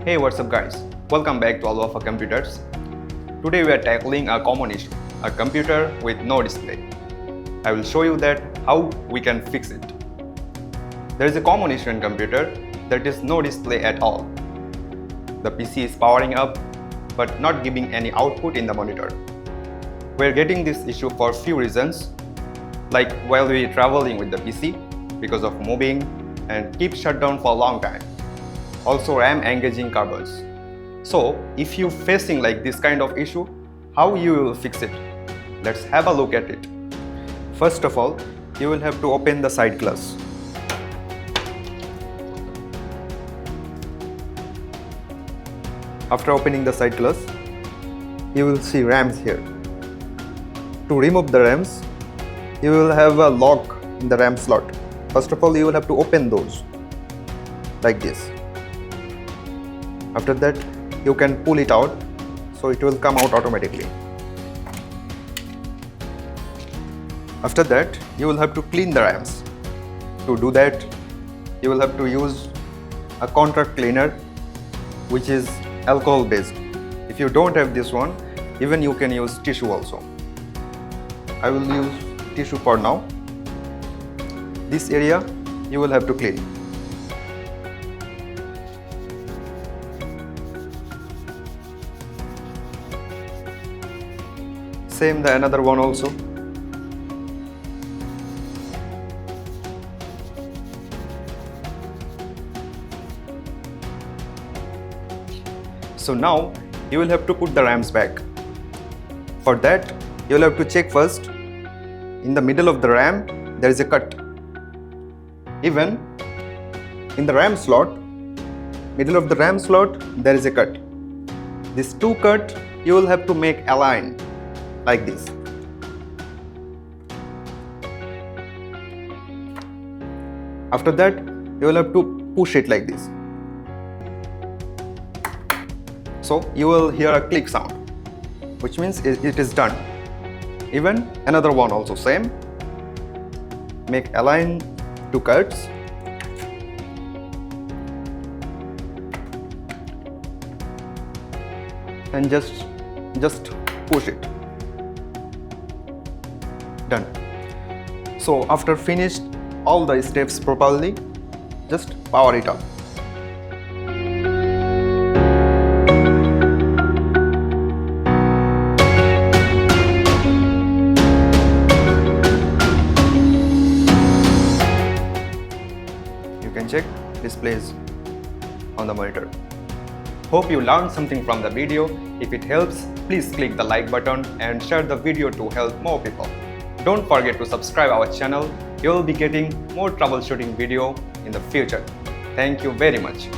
Hey, what's up guys? Welcome back to Wafaa Computers. Today we are tackling a common issue, a computer with no display. I will show you that how we can fix it. There is a common issue in computer that is no display at all. The PC is powering up but not giving any output in the monitor. We are getting this issue for few reasons, like while we are traveling with the PC because of moving and keep shut down for a long time. Also RAM engaging cables. So if you facing like this kind of issue, how you will fix it? Let's have a look at it. First of all, you will have to open the side glass. After opening the side glass, you will see RAMs here. To remove the RAMs, you will have a lock in the RAM slot. First of all, you will have to open those like this. After that, you can pull it out, so it will come out automatically. After that, you will have to clean the RAMs. To do that, you will have to use a contract cleaner which is alcohol based. If you don't have this one, even you can use tissue also. I will use tissue for now. This area you will have to clean. Same the another one also. So now you will have to put the RAMs back. For that, you will have to check first. In the middle of the RAM, there is a cut. Even in the RAM slot, middle of the RAM slot, there is a cut. These two cuts you will have to make align like this. After that, you will have to push it like this. So you will hear a click sound, which means it is done. Even another one also same. Make align two cuts. And just push it. Done. So after finished all the steps properly, just power it up. You can check displays on the monitor. Hope you learned something from the video. If it helps, please click the like button and share the video to help more people. Don't forget to subscribe our channel. You will be getting more troubleshooting video in the future. Thank you very much.